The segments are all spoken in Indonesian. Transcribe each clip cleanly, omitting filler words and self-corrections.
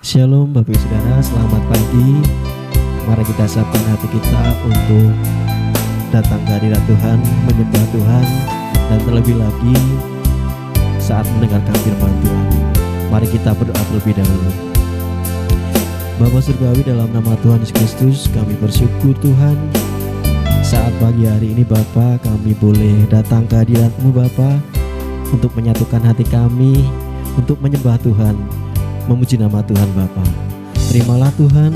Shalom Bapak Ibu Saudara, selamat pagi. Mari kita siapkan hati kita untuk datang ke hadirat Tuhan, menyembah Tuhan, dan terlebih lagi saat mendengarkan firman Tuhan. Mari kita berdoa terlebih dahulu. Bapa Surgawi, dalam nama Tuhan Yesus Kristus, kami bersyukur Tuhan, saat pagi hari ini Bapa, kami boleh datang ke hadirat-Mu Bapa, untuk menyatukan hati kami, untuk menyembah Tuhan, memuji nama Tuhan Bapa. Terimalah Tuhan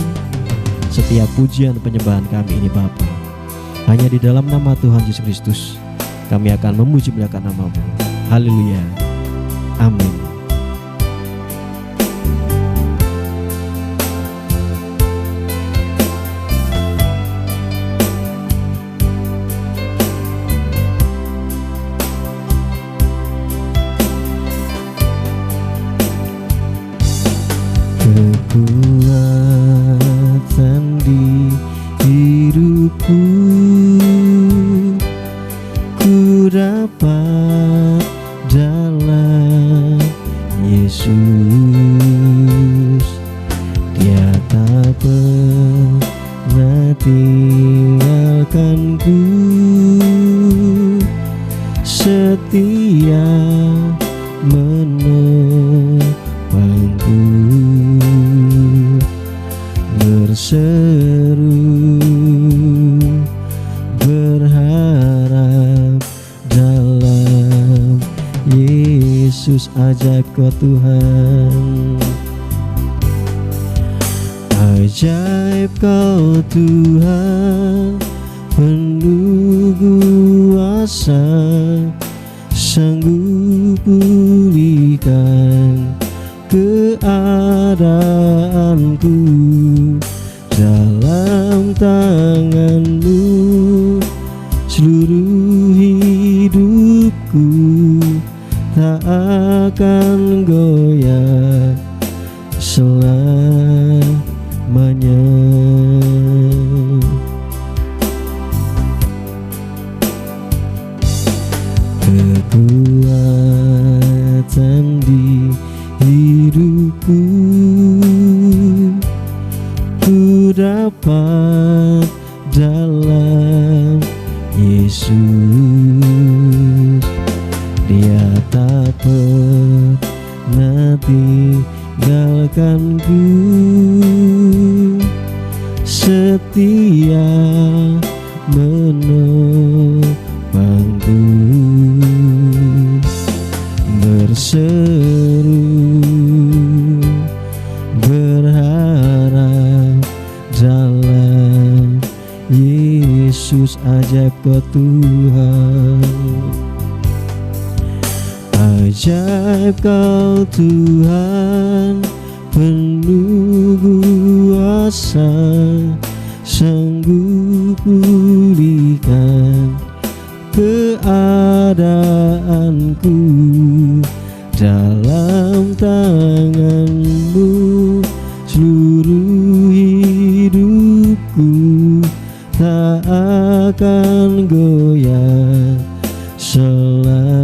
setiap pujian penyembahan kami ini Bapa. Hanya di dalam nama Tuhan Yesus Kristus kami akan memuji muliakan nama-Mu. Haleluya. Amin. Kekuatan di hidupku, ku dapat dalam Yesus. Dia tak pernah tinggalkanku, setia menopangku, berseru berharap dalam Yesus. Ajaib Kau Tuhan, ajaib Kau Tuhan, penuh kuasa, sanggup pulihkan keadaanku. Dalam tangan-Mu seluruh hidupku tak akan goyah selamanya. Kekuatan di hidupku, ku dapat dalam Yesus. Dia tak pernah tinggalkanku, setia menopangku, berseru berharap dalam Yesus. Ajaib Kau Tuhan, ajaib Kau Tuhan, penuh kuasa, sanggup pulihkan keadaanku. Dalam tangan-Mu seluruh hidupku tak akan goyah selamanya.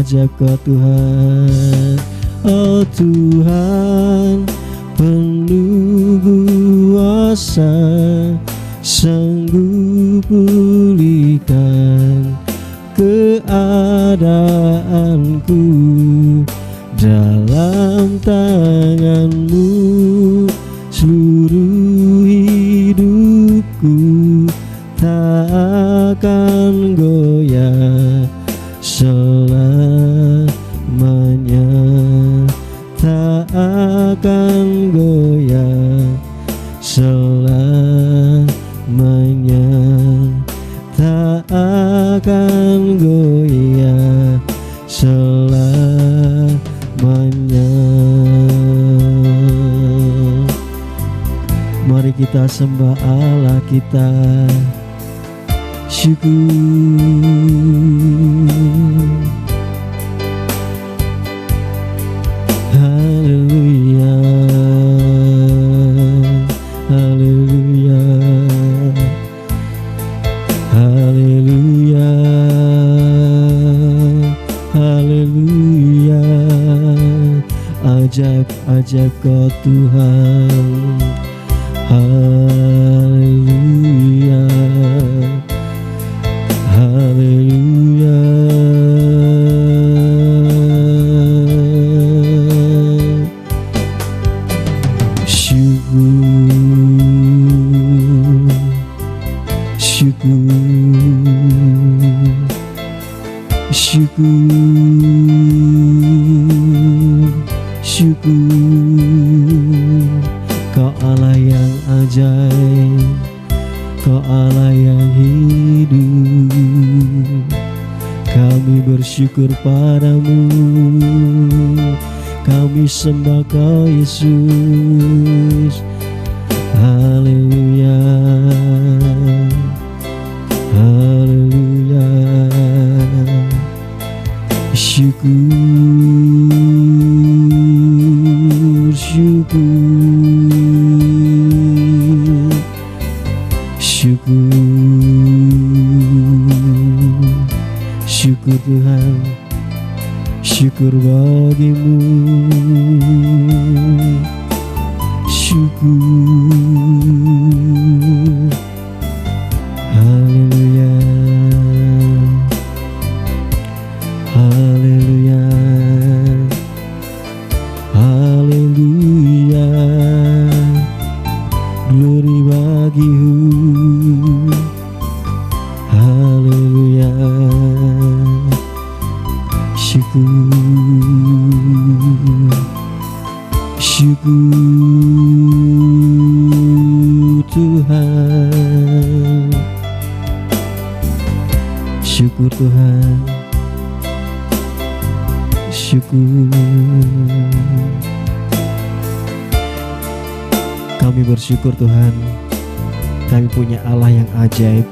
Ajaib Kau Tuhan, oh Tuhan, penuh kuasa, sanggup pulihkan keadaanku. Dalam tangan-Mu seluruh hidupku tak akan goyah selamanya, tak akan goyah selamanya, tak akan goyah selamanya. Mari kita sembah Allah kita, syukur. Haleluya, haleluya, haleluya, haleluya. Ajaib, ajaib Kau Tuhan. Haleluya, haleluya. Syukur, Kau Allah yang ajaib, Kau Allah yang hidup. Kami bersyukur padamu, kami sembah Kau Yesus. Haleluya, haleluya. Syukur, syukur, syukur, syukur Tuhan, syukur bagimu. Syukur, haleluya, haleluya, haleluya. Glory bagimu, haleluya. Syukur, syukur Tuhan, syukur Tuhan, syukur. Kami bersyukur Tuhan, kami punya Allah yang ajaib,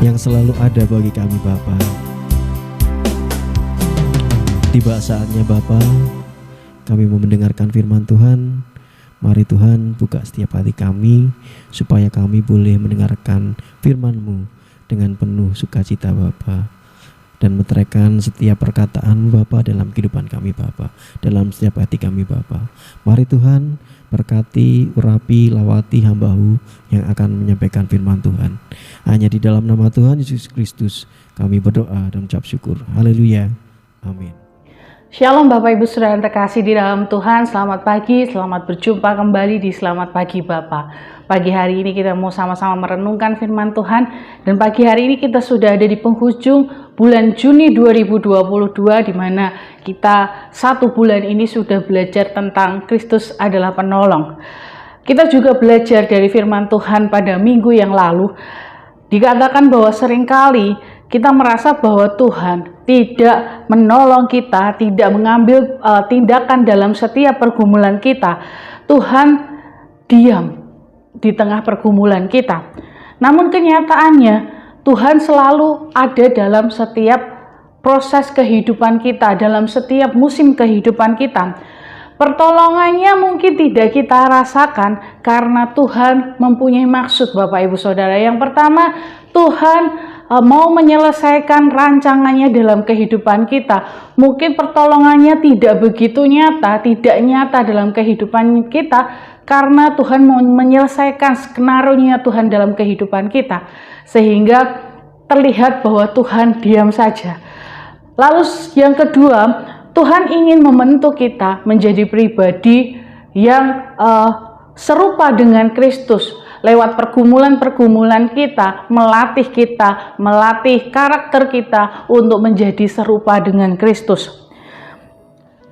yang selalu ada bagi kami Bapa. Tiba saatnya Bapa, kami mau mendengarkan firman Tuhan. Mari Tuhan buka setiap hati kami, supaya kami boleh mendengarkan firman-Mu dengan penuh sukacita Bapa, dan meteraikan setiap perkataan Bapa dalam kehidupan kami Bapa, dalam setiap hati kami Bapa. Mari Tuhan berkati, urapi, lawati hamba-Mu yang akan menyampaikan firman Tuhan. Hanya di dalam nama Tuhan Yesus Kristus kami berdoa dan ucap syukur. Haleluya, amin. Shalom Bapak Ibu Saudara yang terkasih di dalam Tuhan. Selamat pagi, selamat berjumpa kembali di Selamat Pagi Bapak. Pagi hari ini kita mau sama-sama merenungkan firman Tuhan. Dan pagi hari ini kita sudah ada di penghujung bulan Juni 2022, di mana kita satu bulan ini sudah belajar tentang Kristus adalah penolong. Kita juga belajar dari firman Tuhan pada minggu yang lalu. Dikatakan bahwa seringkali kita merasa bahwa Tuhan tidak menolong kita, tidak mengambil tindakan dalam setiap pergumulan kita. Tuhan diam di tengah pergumulan kita. Namun kenyataannya Tuhan selalu ada dalam setiap proses kehidupan kita, dalam setiap musim kehidupan kita. Pertolongannya mungkin tidak kita rasakan karena Tuhan mempunyai maksud Bapak Ibu Saudara. Yang pertama, Tuhan mau menyelesaikan rancangannya dalam kehidupan kita. Mungkin pertolongannya tidak begitu nyata, tidak nyata dalam kehidupan kita, karena Tuhan mau menyelesaikan skenario-nya Tuhan dalam kehidupan kita, sehingga terlihat bahwa Tuhan diam saja. Lalu yang kedua, Tuhan ingin membentuk kita menjadi pribadi yang serupa dengan Kristus. Lewat pergumulan-pergumulan kita, melatih karakter kita untuk menjadi serupa dengan Kristus.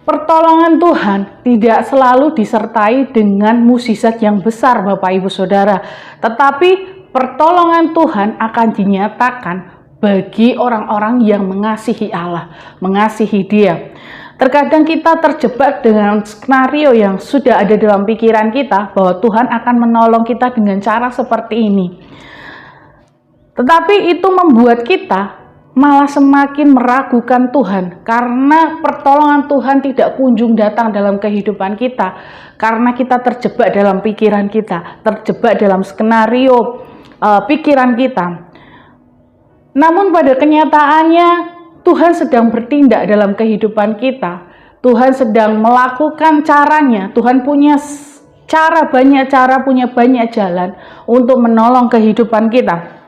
Pertolongan Tuhan tidak selalu disertai dengan mukjizat yang besar Bapak Ibu Saudara, tetapi pertolongan Tuhan akan dinyatakan bagi orang-orang yang mengasihi Allah, mengasihi Dia. Terkadang kita terjebak dengan skenario yang sudah ada dalam pikiran kita bahwa Tuhan akan menolong kita dengan cara seperti ini. Tetapi itu membuat kita malah semakin meragukan Tuhan, karena pertolongan Tuhan tidak kunjung datang dalam kehidupan kita, karena kita terjebak dalam pikiran kita, terjebak dalam skenario pikiran kita. Namun pada kenyataannya Tuhan sedang bertindak dalam kehidupan kita Tuhan sedang melakukan caranya. Tuhan punya banyak cara, punya banyak jalan untuk menolong kehidupan kita.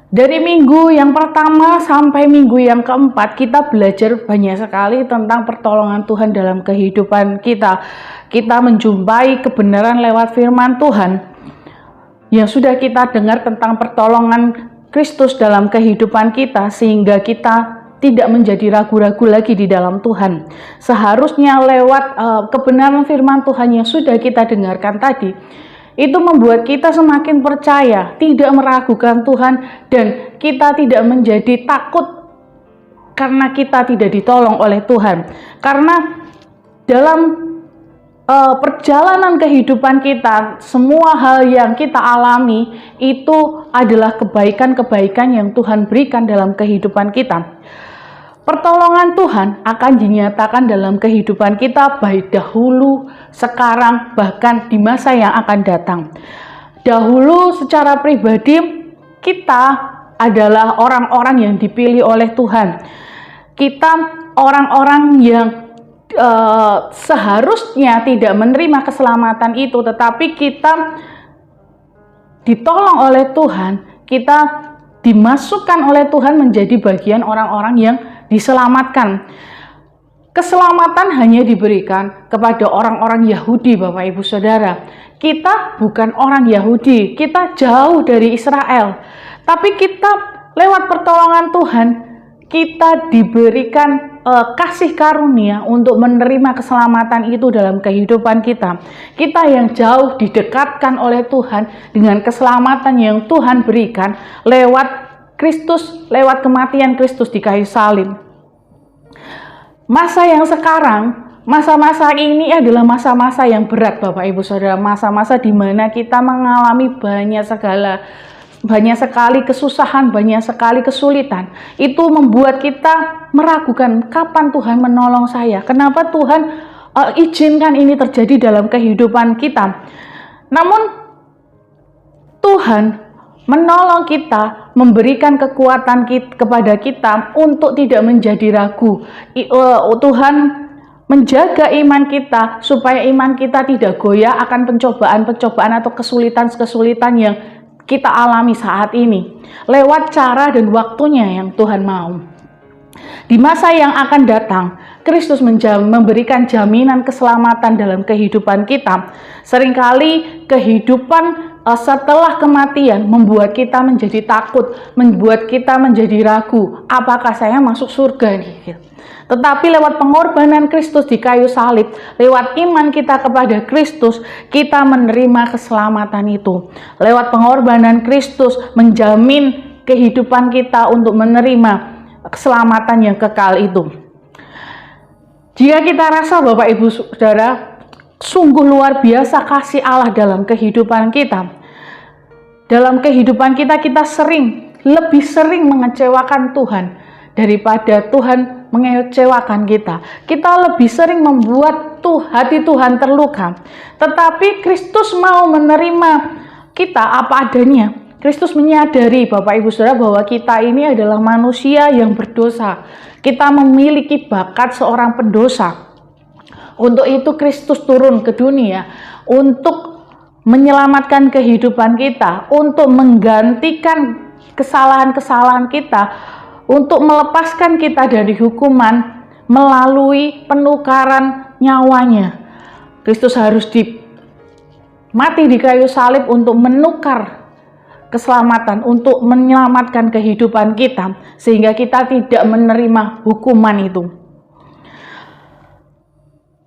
Dari minggu yang pertama sampai minggu yang keempat, kita belajar banyak sekali tentang pertolongan Tuhan dalam kehidupan kita. Kita menjumpai kebenaran lewat firman Tuhan yang sudah kita dengar tentang pertolongan Kristus dalam kehidupan kita, sehingga kita tidak menjadi ragu-ragu lagi di dalam Tuhan. Seharusnya lewat kebenaran firman Tuhan yang sudah kita dengarkan tadi, itu membuat kita semakin percaya, tidak meragukan Tuhan, dan kita tidak menjadi takut karena kita tidak ditolong oleh Tuhan. Karena dalam perjalanan kehidupan kita, semua hal yang kita alami itu adalah kebaikan-kebaikan yang Tuhan berikan dalam kehidupan kita. Pertolongan Tuhan akan dinyatakan dalam kehidupan kita baik dahulu, sekarang, bahkan di masa yang akan datang. Dahulu secara pribadi kita adalah orang-orang yang dipilih oleh Tuhan. Kita orang-orang yang seharusnya tidak menerima keselamatan itu, tetapi kita ditolong oleh Tuhan, kita dimasukkan oleh Tuhan menjadi bagian orang-orang yang diselamatkan. Keselamatan hanya diberikan kepada orang-orang Yahudi, Bapak Ibu Saudara. Kita bukan orang Yahudi, kita jauh dari Israel. Tapi kita lewat pertolongan Tuhan, kita diberikan kasih karunia untuk menerima keselamatan itu dalam kehidupan kita. Kita yang jauh didekatkan oleh Tuhan dengan keselamatan yang Tuhan berikan lewat Kristus, lewat kematian Kristus di kayu salib. Masa yang sekarang, masa-masa ini adalah masa-masa yang berat, Bapak Ibu Saudara. Masa-masa di mana kita mengalami banyak sekali kesusahan, banyak sekali kesulitan. Itu membuat kita meragukan, kapan Tuhan menolong saya? Kenapa Tuhan izinkan ini terjadi dalam kehidupan kita? Namun Tuhan menolong kita, memberikan kekuatan kepada kita untuk tidak menjadi ragu. Tuhan menjaga iman kita supaya iman kita tidak goyah akan pencobaan-pencobaan atau kesulitan-kesulitan yang kita alami saat ini. Lewat cara dan waktunya yang Tuhan mau. Di masa yang akan datang, Kristus memberikan jaminan keselamatan dalam kehidupan kita. Seringkali kehidupan setelah kematian membuat kita menjadi takut, membuat kita menjadi ragu, apakah saya masuk surga nih? Tetapi lewat pengorbanan Kristus di kayu salib, lewat iman kita kepada Kristus, kita menerima keselamatan itu. Lewat pengorbanan Kristus menjamin kehidupan kita untuk menerima keselamatan yang kekal itu. Jika kita rasa, Bapak Ibu Saudara, sungguh luar biasa kasih Allah dalam kehidupan kita. Dalam kehidupan kita, lebih sering mengecewakan Tuhan daripada Tuhan mengecewakan kita. Kita lebih sering membuat hati Tuhan terluka. Tetapi Kristus mau menerima kita apa adanya. Kristus menyadari, Bapak Ibu Saudara, bahwa kita ini adalah manusia yang berdosa. Kita memiliki bakat seorang pendosa. Untuk itu Kristus turun ke dunia untuk menyelamatkan kehidupan kita, untuk menggantikan kesalahan-kesalahan kita, untuk melepaskan kita dari hukuman melalui penukaran nyawanya. Kristus harus mati di kayu salib untuk menukar keselamatan, untuk menyelamatkan kehidupan kita, sehingga kita tidak menerima hukuman itu.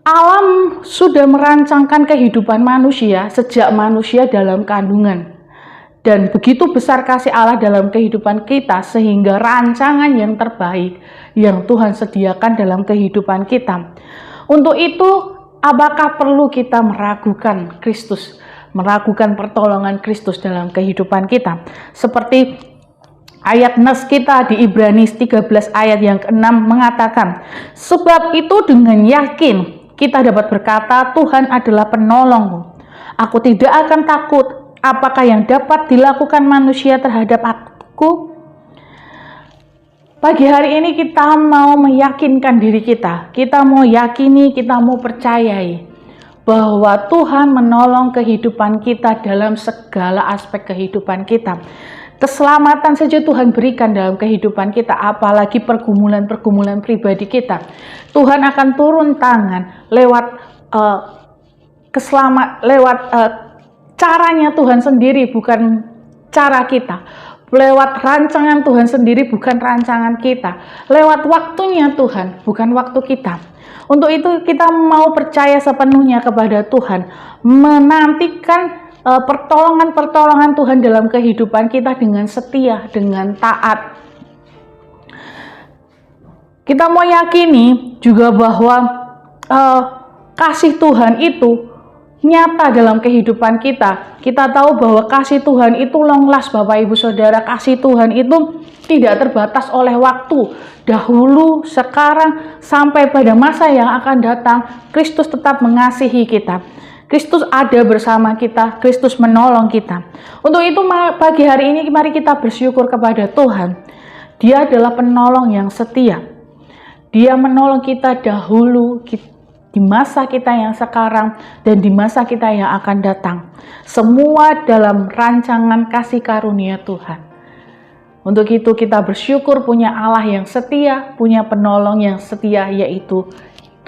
Alam sudah merancangkan kehidupan manusia sejak manusia dalam kandungan. Dan begitu besar kasih Allah dalam kehidupan kita, sehingga rancangan yang terbaik yang Tuhan sediakan dalam kehidupan kita. Untuk itu, apakah perlu kita meragukan Kristus, meragukan pertolongan Kristus dalam kehidupan kita? Seperti ayat nas kita di Ibrani 13 ayat yang ke-6 mengatakan, sebab itu dengan yakin kita dapat berkata, Tuhan adalah penolongmu. Aku tidak akan takut. Apakah yang dapat dilakukan manusia terhadap aku? Pagi hari ini kita mau meyakinkan diri kita mau yakini, kita mau percayai bahwa Tuhan menolong kehidupan kita dalam segala aspek kehidupan kita. Keselamatan saja Tuhan berikan dalam kehidupan kita, apalagi pergumulan-pergumulan pribadi kita. Tuhan akan turun tangan lewat caranya Tuhan sendiri, bukan cara kita. Lewat rancangan Tuhan sendiri, bukan rancangan kita. Lewat waktunya Tuhan, bukan waktu kita. Untuk itu kita mau percaya sepenuhnya kepada Tuhan, menantikan pertolongan Tuhan dalam kehidupan kita dengan setia, dengan taat. Kita mau yakini juga bahwa kasih Tuhan itu nyata dalam kehidupan kita. Kita tahu bahwa kasih Tuhan itu long last, Bapak Ibu Saudara. Kasih Tuhan itu tidak terbatas oleh waktu. Dahulu, sekarang, sampai pada masa yang akan datang, Kristus tetap mengasihi kita. Kristus ada bersama kita, Kristus menolong kita. Untuk itu pagi hari ini mari kita bersyukur kepada Tuhan. Dia adalah penolong yang setia. Dia menolong kita dahulu, di masa kita yang sekarang, dan di masa kita yang akan datang. Semua dalam rancangan kasih karunia Tuhan. Untuk itu kita bersyukur punya Allah yang setia, punya penolong yang setia, yaitu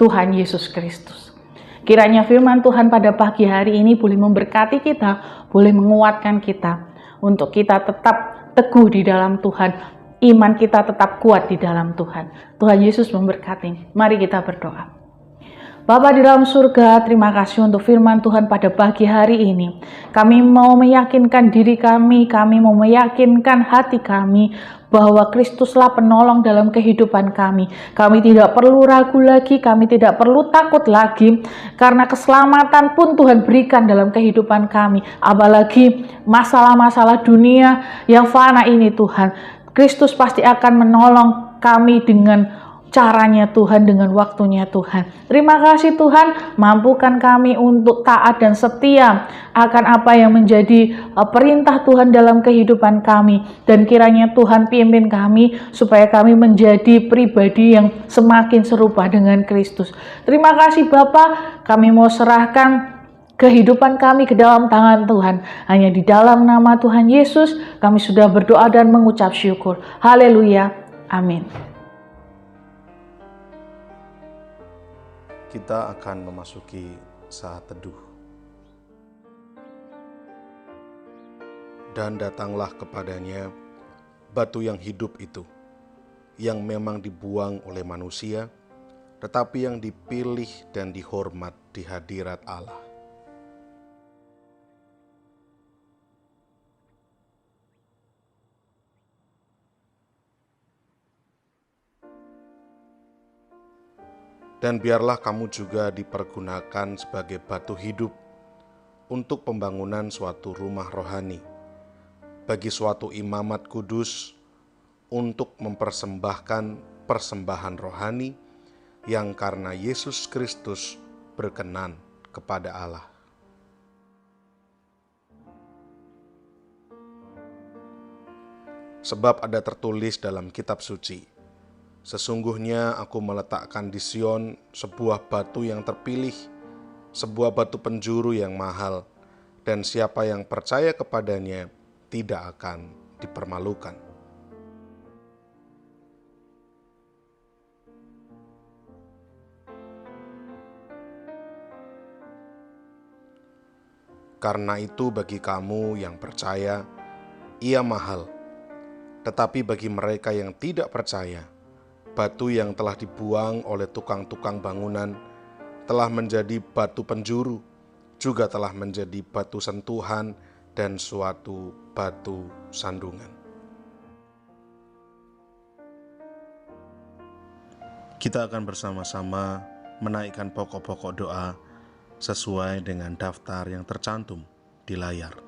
Tuhan Yesus Kristus. Kiranya firman Tuhan pada pagi hari ini boleh memberkati kita, boleh menguatkan kita, untuk kita tetap teguh di dalam Tuhan, iman kita tetap kuat di dalam Tuhan. Tuhan Yesus memberkati. Mari kita berdoa. Bapa di dalam surga, terima kasih untuk firman Tuhan pada pagi hari ini. Kami mau meyakinkan diri kami mau meyakinkan hati kami bahwa Kristuslah penolong dalam kehidupan kami. Kami tidak perlu ragu lagi, kami tidak perlu takut lagi, karena keselamatan pun Tuhan berikan dalam kehidupan kami. Apalagi masalah-masalah dunia yang fana ini Tuhan. Kristus pasti akan menolong kami dengan caranya Tuhan, dengan waktunya Tuhan. Terima kasih Tuhan, mampukan kami untuk taat dan setia akan apa yang menjadi perintah Tuhan dalam kehidupan kami. Dan kiranya Tuhan pimpin kami supaya kami menjadi pribadi yang semakin serupa dengan Kristus. Terima kasih Bapa, kami mau serahkan kehidupan kami ke dalam tangan Tuhan. Hanya di dalam nama Tuhan Yesus kami sudah berdoa dan mengucap syukur. Haleluya. Amin. Kita akan memasuki saat teduh. Dan datanglah kepadanya batu yang hidup itu, yang memang dibuang oleh manusia, tetapi yang dipilih dan dihormat di hadirat Allah. Dan biarlah kamu juga dipergunakan sebagai batu hidup untuk pembangunan suatu rumah rohani, bagi suatu imamat kudus, untuk mempersembahkan persembahan rohani yang karena Yesus Kristus berkenan kepada Allah. Sebab ada tertulis dalam kitab suci, sesungguhnya aku meletakkan di Sion sebuah batu yang terpilih, sebuah batu penjuru yang mahal, dan siapa yang percaya kepadanya tidak akan dipermalukan. Karena itu bagi kamu yang percaya, ia mahal, tetapi bagi mereka yang tidak percaya, batu yang telah dibuang oleh tukang-tukang bangunan telah menjadi batu penjuru, juga telah menjadi batu sentuhan dan suatu batu sandungan. Kita akan bersama-sama menaikkan pokok-pokok doa sesuai dengan daftar yang tercantum di layar.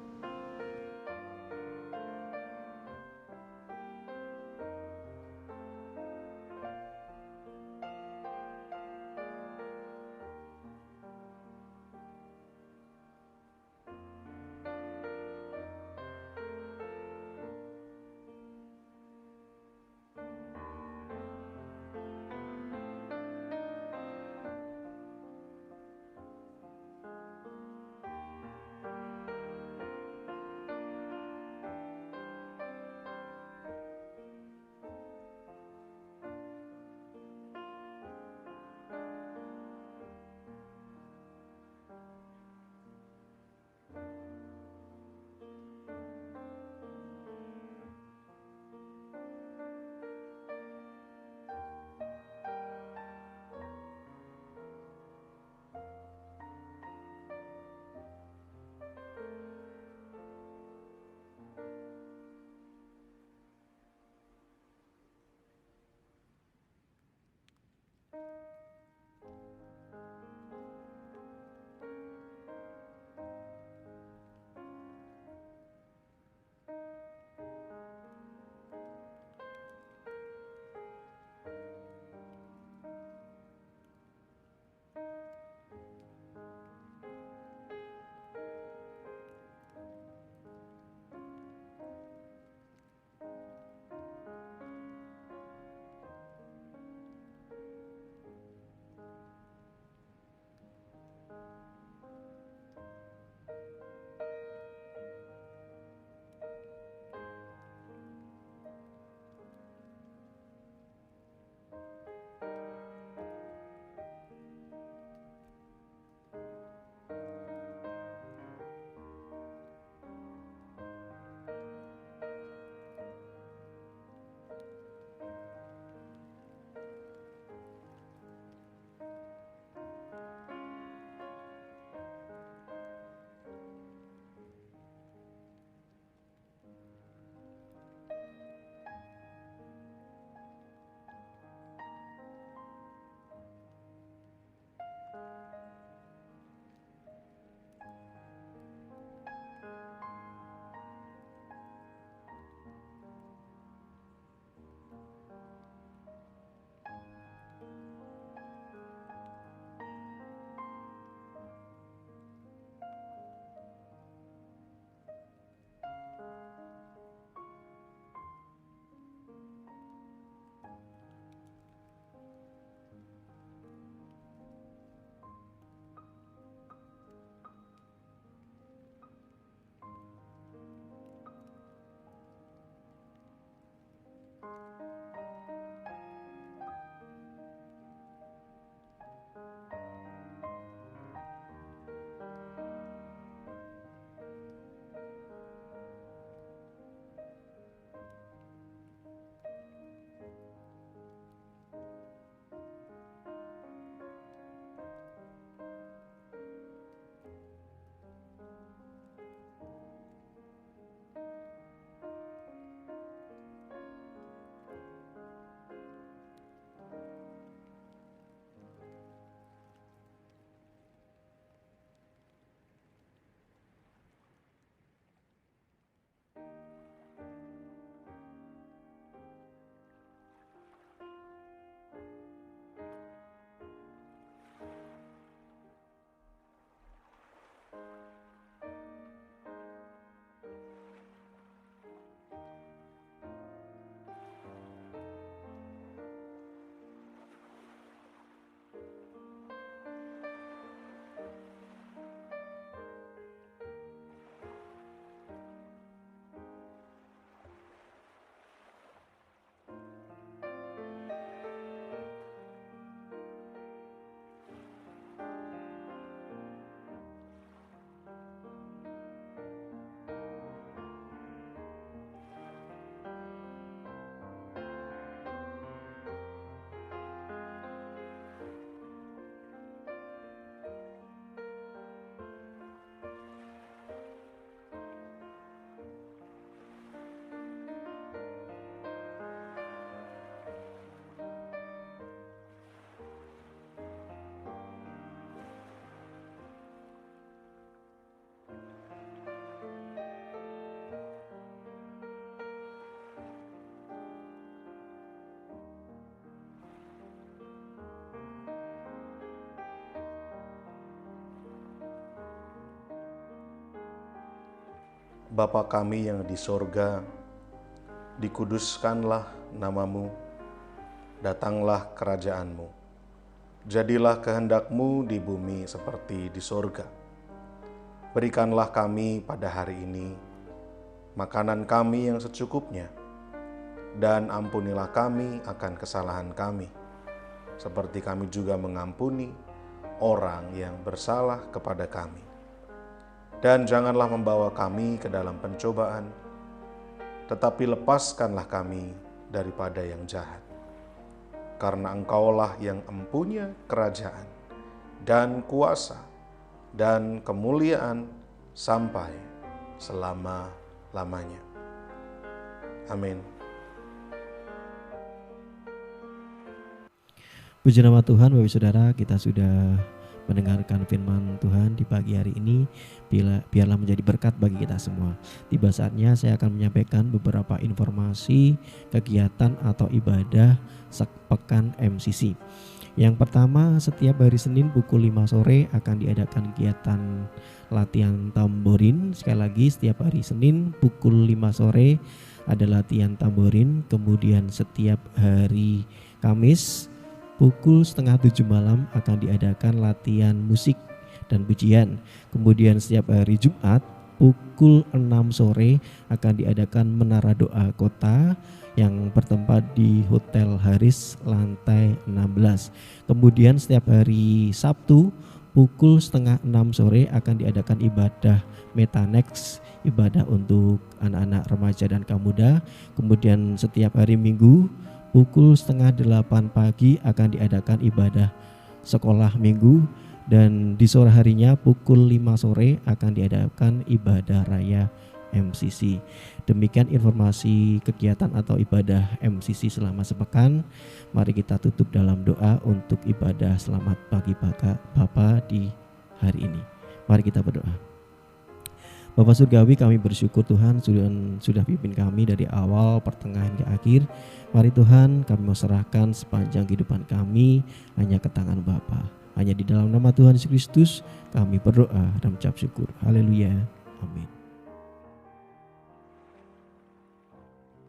Bapa kami yang di sorga, dikuduskanlah namamu, datanglah kerajaanmu. Jadilah kehendak-Mu di bumi seperti di sorga. Berikanlah kami pada hari ini makanan kami yang secukupnya, dan ampunilah kami akan kesalahan kami, seperti kami juga mengampuni orang yang bersalah kepada kami. Dan janganlah membawa kami ke dalam pencobaan, tetapi lepaskanlah kami daripada yang jahat. Karena Engkaulah yang empunya kerajaan dan kuasa dan kemuliaan sampai selama-lamanya. Amin. Puji nama Tuhan, Bapak Saudara, kita sudah mendengarkan firman Tuhan di pagi hari ini. Biarlah menjadi berkat bagi kita semua. Tiba saatnya saya akan menyampaikan beberapa informasi kegiatan atau ibadah sepekan MCC. Yang pertama, setiap hari Senin pukul 5 sore akan diadakan kegiatan latihan tamborin. Sekali lagi, setiap hari Senin pukul 5 sore ada latihan tamborin. Kemudian setiap hari Kamis pukul 6:30 malam akan diadakan latihan musik dan pujian. Kemudian setiap hari Jumat pukul 6 sore akan diadakan menara doa kota yang bertempat di Hotel Haris lantai 16. Kemudian setiap hari Sabtu pukul 5:30 sore akan diadakan ibadah Metanex, ibadah untuk anak-anak remaja dan kaum muda. Kemudian setiap hari Minggu pukul 7:30 pagi akan diadakan ibadah sekolah minggu, dan di sore harinya pukul 5 sore akan diadakan ibadah raya MCC. Demikian informasi kegiatan atau ibadah MCC selama sepekan. Mari kita tutup dalam doa untuk ibadah selamat pagi Bapa di hari ini. Mari kita berdoa. Bapa Surgawi, kami bersyukur Tuhan sudah pimpin kami dari awal, pertengahan ke akhir. Mari Tuhan, kami mau serahkan sepanjang kehidupan kami hanya ke tangan Bapa. Hanya di dalam nama Tuhan Yesus Kristus kami berdoa dan mengucap syukur. Haleluya. Amin.